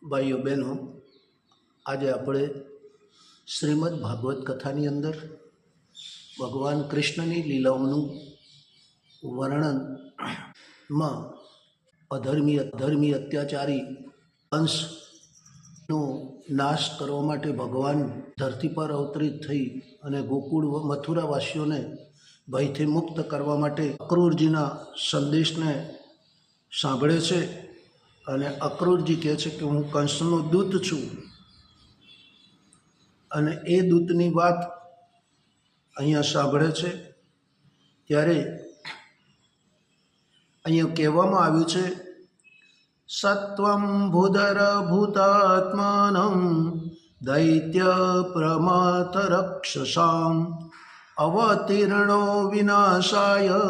ભાઈઓ બહેનો, આજે આપણે શ્રીમદ ભાગવત કથાની અંદર ભગવાન કૃષ્ણની લીલાઓનું વર્ણનમાં અધર્મી અત્યાચારી કંસનો નાશ કરવા માટે ભગવાન ધરતી પર અવતરિત થઈ અને ગોકુળ મથુરાવાસીઓને ભયથી મુક્ત કરવા માટે અક્રૂરજીના સંદેશને સાંભળે છે. અને અક્રૂરજી કહે છે કે હું કંસનો દૂત છું, અને એ દૂતની વાત અહીંયા સાંભળે છે. ત્યારે અહીંયા કહેવામાં આવ્યું છે, સત્વમ ભૂધર ભૂતાત્માનમ દૈત્ય પ્રમાથ રક્ષસામ અવતીર્ણો વિનાશાય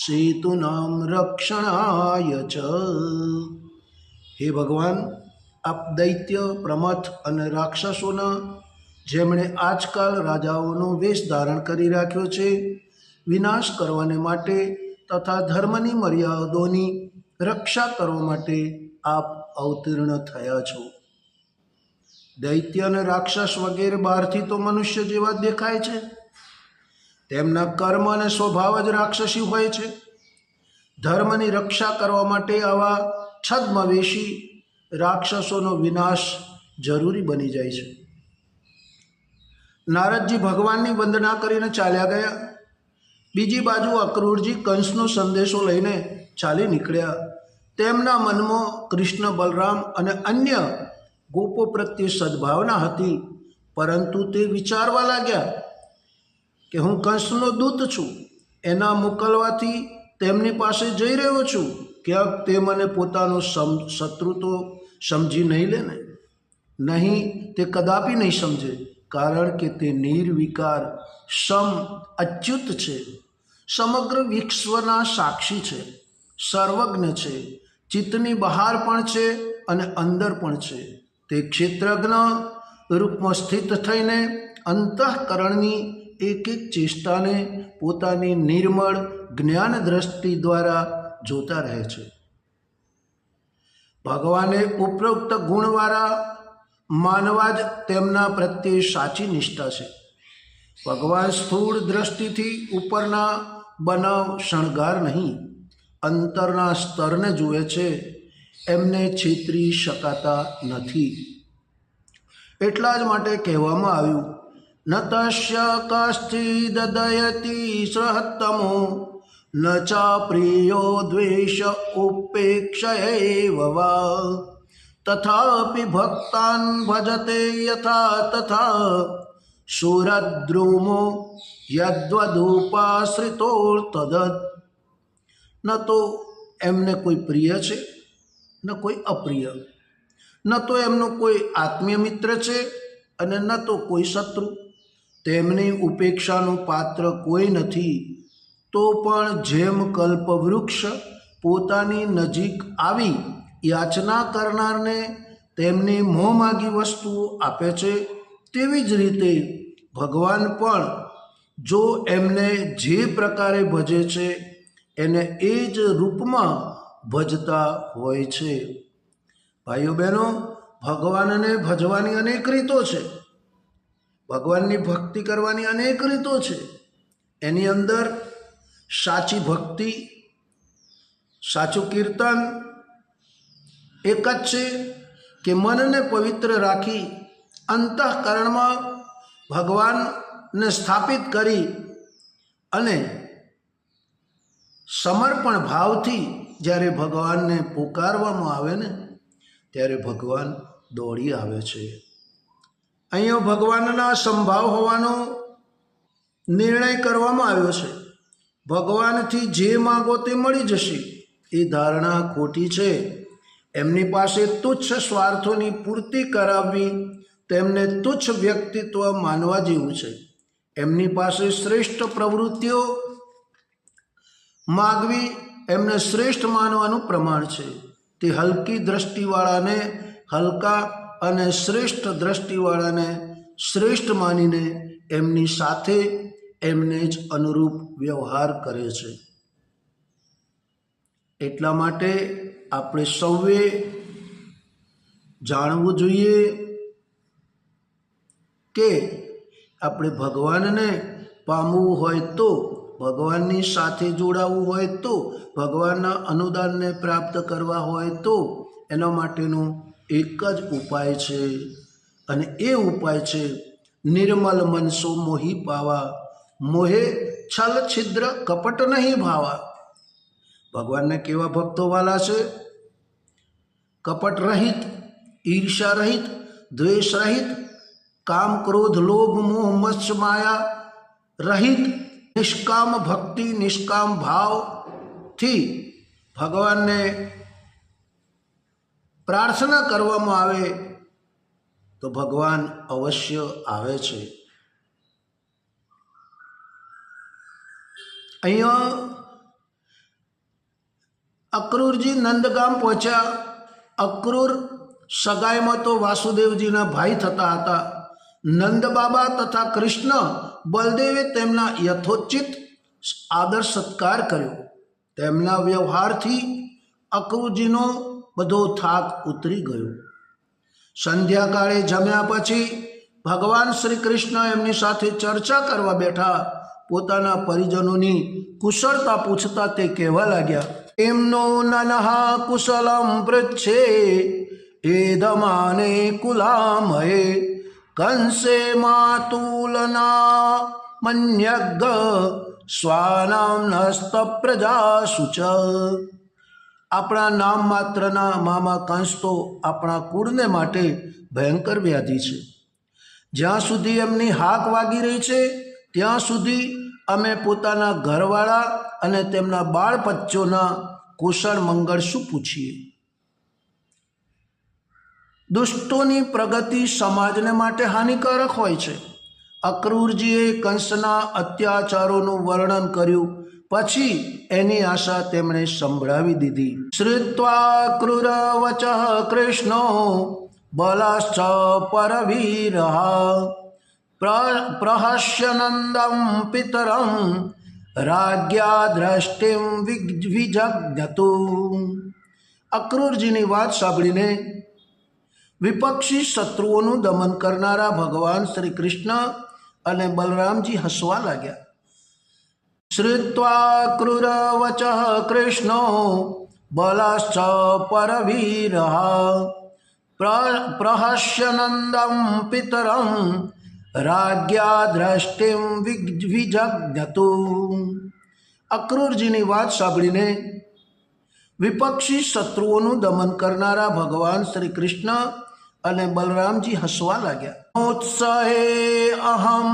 સેતુનામ રક્ષણાય ચ. હે ભગવાન, આપ દૈત્ય પ્રમથ અને રાક્ષસોના, જેમણે આજકાલ રાજાઓનો વેશ ધારણ કરી રાખ્યો છે, વિનાશ કરવાને માટે તથા ધર્મની મર્યાદાઓની રક્ષા કરવા માટે આપ અવતીર્ણ થયા છો. દૈત્ય અને રાક્ષસ વગેરે બહારથી તો મનુષ્ય જેવા દેખાય છે. તેમના કર્મ અને સ્વભાવ જ રાક્ષસી હોય છે. ધર્મની રક્ષા કરવા માટે આવા છદ્મવેશી રાક્ષસોનો વિનાશ જરૂરી બની જાય છે. નારદજી ભગવાનની વંદના કરીને ચાલ્યા ગયા. બીજી બાજુ અક્રૂરજી કંસનો સંદેશો લઈને ચાલી નીકળ્યા. તેમના મનમાં કૃષ્ણ, બલરામ અને અન્ય ગોપો પ્રત્યે સદ્ભાવના હતી, પરંતુ તે વિચારવા લાગ્યા કે હું કંસનો દૂત છું, એના મોકલવાથી તેમની પાસે જઈ રહ્યો છું, ક્યાંક તે મને પોતાનો શત્રુ તો સમજી નહીં લે ને. નહીં, તે કદાપી નહીં સમજે, કારણ કે તે નિર્વિકાર અચ્યુત છે, સમગ્ર વિશ્વના સાક્ષી છે, સર્વજ્ઞ છે, ચિત્તની બહાર પણ છે અને અંદર પણ છે. તે ક્ષેત્રજ્ઞ રૂપમાં સ્થિત થઈને અંતઃકરણની એક એક ચેષ્ટાને પોતાની નિર્મળ જ્ઞાન દ્રષ્ટિ દ્વારા જોતા રહે છે. ભગવાને ઉપરોક્ત ગુણવાળા માનવા જ તેમના પ્રત્યે સાચી નિષ્ઠા છે. ભગવાન સ્થૂળ દ્રષ્ટિથી ઉપરના બનાવ શણગાર નહીં, અંતરના સ્તરને જુએ છે. એમને છેતરી શકાતા નથી. એટલા જ માટે કહેવામાં આવ્યું, ન તસ્ય કશ્ચિદ દયતિ સહત્તમો ન ચા પ્રિયો દ્વેષ ઉપેક્ષયૈવ વા તથાપિ ભક્તાન ભજતે યથા તથા સુરદ્રુમો યદ્વદુપાશ્રિતોર્તદ. ન તો એમને કોઈ પ્રિય છે, ન કોઈ અપ્રિય, ન તો એમનો કોઈ આત્મીય મિત્ર છે અને ન તો કોઈ શત્રુ. તેમની ઉપેક્ષાનું પાત્ર કોઈ નથી. તો પણ જેમ કલ્પવૃક્ષ પોતાની નજીક આવી યાચના કરનારને તેમની મોહમાગી વસ્તુઓ આપે છે, તેવી જ રીતે ભગવાન પણ જો એમને જે પ્રકારે ભજે છે એને એ જ રૂપમાં ભજતા હોય છે. ભાઈઓ બહેનો, ભગવાનને ભજવાની અનેક રીતો છે. ભગવાનની ભક્તિ કરવાની અનેક રીતો છે. એની અંદર સાચી ભક્તિ, સાચું કીર્તન એક જ છે કે મનને પવિત્ર રાખી અંતઃકરણમાં ભગવાનને સ્થાપિત કરી અને સમર્પણ ભાવથી જ્યારે ભગવાનને પુકારવામાં આવે ને, ત્યારે ભગવાન દોડી આવે છે. અહીંયા ભગવાનના સંભાવ હોવાનો નિર્ણય કરવામાં આવ્યો છે. ભગવાનથી જે માગો તે મળી જશે, એ ધારણા ખોટી છે. એમની પાસે તુચ્છ સ્વાર્થોની પૂર્તિ કરાવવી તેમને તુચ્છ વ્યક્તિત્વ માનવા જેવું છે. એમની પાસે શ્રેષ્ઠ પ્રવૃત્તિઓ માગવી એમને શ્રેષ્ઠ માનવાનું પ્રમાણ છે. તે હલકી દ્રષ્ટિવાળાને હલકા અને શ્રેષ્ઠ દ્રષ્ટિવાળાને શ્રેષ્ઠ માનીને એમની સાથે એમને જ અનુરૂપ વ્યવહાર કરે છે. એટલા માટે આપણે સૌએ જાણવું જોઈએ કે આપણે ભગવાનને પામવું હોય તો, ભગવાનની સાથે જોડાવવું હોય તો, ભગવાનના અનુદાનને પ્રાપ્ત કરવા હોય તો એના માટેનો એક જ ઉપાય છે, અને એ ઉપાય છે નિર્મલ મનસો મોહી પાવા, મોહે છલ છિદ્ર કપટ નહીં ભાવા. ભગવાનને કેવા ભક્તો વાલા છે? કપટ રહિત, ઈર્ષા રહિત, દ્વેષ રહિત, કામ ક્રોધ લોભ મોહ મત્સ્ય માયા રહિત, નિષ્કામ ભક્તિ નિષ્કામ ભાવથી ભગવાનને પ્રાર્થના કરવામાં આવે તો ભગવાન અવશ્ય આવે છે. અહીંયા અક્રૂરજી નંદગામ પહોંચ્યા. અક્રૂર સગાઈમાં તો વાસુદેવજીના ભાઈ થતા હતા. નંદ બાબા તથા કૃષ્ણ બલદેવે તેમના યથોચિત આદર સત્કાર કર્યો. તેમના વ્યવહારથી અક્રૂરજીનો બધો થાક ઉતરી ગયો. સંધ્યાકાળે જમ્યા પછી ભગવાન શ્રી કૃષ્ણ એમની સાથે ચર્ચા કરવા બેઠા. પોતાના પરિજનોની કુશળતા પૂછતા તે કહેવા લાગ્યા, એમનો નનહા કુશલમ પૃચ્છે એદમાને કુલામહે કંસે માતુલના મન્યગ સ્વાનામ નસ્ત પ્રજા સુચ. આપણા નામ માત્રના મામા કંસ તો આપણા કુળને માટે ભયંકર વ્યાધિ છે. જ્યાં સુધી એમની હાક વાગી રહી છે ત્યાં સુધી અમે પોતાના ઘરવાળા અને તેમના બાળપચ્ચોના કુશળ મંગળ શું પૂછીએ? દુષ્ટોની પ્રગતિ સમાજને માટે હાનિકારક હોય છે. અક્રૂરજીએ કંસના અત્યાચારોનું વર્ણન કર્યું. પછી એની આશા તેમણે સંભળાવી દીધી. શ્રુત્વા ક્રૂર વચ કૃષ્ણો બલાશ્ચ પરવીરઃ પ્રહસ્ય નંદમ પિતરમ રાજ્યા દ્રષ્ટિમ વિજજ્ઞતુ. અક્રૂરજીની વાત સાંભળીને વિપક્ષી શત્રુઓનું દમન કરનારા ભગવાન શ્રી કૃષ્ણ અને બલરામજી હસવા લાગ્યા. શ્રુત્વા ક્રૂર વચ કૃષ્ણો બલાશ્ચ પરવીરઃ પ્રહસ્ય નંદમ પિતરમ રાજ્યા દ્રષ્ટિમ વિજજ્ઞતુ. અક્રૂરજીની વાત સાંભળીને વિપક્ષી શત્રુઓનું દમન કરનારા ભગવાન શ્રી કૃષ્ણ અને બલરામજી હસવા લાગ્યા. ઉત્સહે અહમ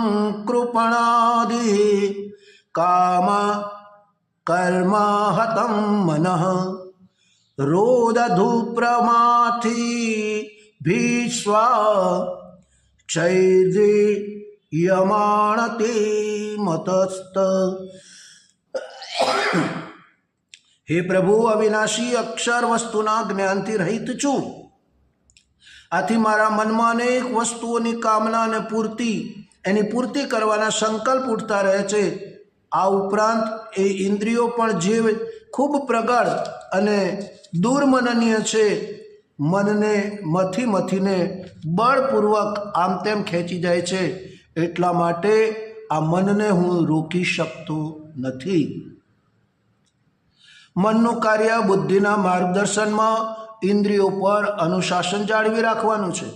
કૃપણાદિ કામ કર્મ હતમ મનઃ રોદધૂપ્રમાથી ભીષ્વા ચૈદ્રિયમાણતે મતસ્ત. હે પ્રભુ, અવિનાશી અક્ષર વસ્તુના જ્ઞાનથી રહિત છું. આથી મારા મનમાં અનેક વસ્તુઓની કામના અને એની પૂર્તિ કરવાના સંકલ્પ ઉઠતા રહે છે. આ ઉપરાંત એ ઇન્દ્રિયો પણ જે ખૂબ પ્રગળ અને દુર્મનનીય છે, મનને મથીને બળપૂર્વક આમ તેમ ખેંચી જાય છે. એટલા માટે આ મનને હું રોકી શકતો નથી. મનનું કાર્ય બુદ્ધિના માર્ગદર્શનમાં ઇન્દ્રિયો પર અનુશાસન જાળવી રાખવાનું છે.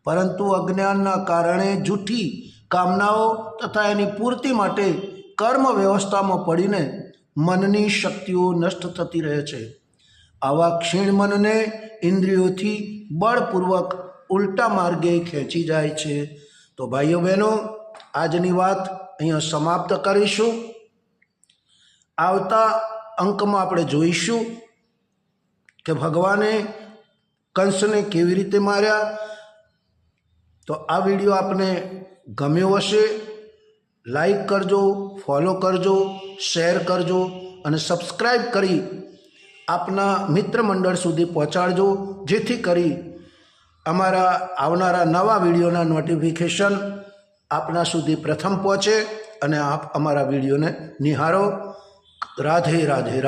પરંતુ અજ્ઞાનના કારણે જૂઠી કામનાઓ તથા એની પૂર્તિ માટે કર્મ વ્યવસ્થામાં પડીને મનની શક્તિઓ નષ્ટ થતી રહે છે. આવા ક્ષીણ મનને ઇન્દ્રિયોથી બળપૂર્વક ઉલટા માર્ગે ખેંચી જાય છે. તો ભાઈઓ બહેનો, આજની વાત અહીંયા સમાપ્ત કરીશું. આવતા અંકમાં આપણે જોઈશું કે ભગવાને કંસને કેવી રીતે માર્યા. તો આ વિડીયો આપને ગમ્યો હશે. લાઈક કરજો, ફોલો કરજો, શેર કરજો અને સબસ્ક્રાઈબ કરી આપના મિત્ર મંડળ સુધી પહોંચાડજો, જેથી કરી અમારા આવનારા નવા વિડીયોના નોટિફિકેશન આપના સુધી પ્રથમ પહોંચે અને આપ અમારા વિડીયોને નિહાળો. રાધે રાધે રાધે.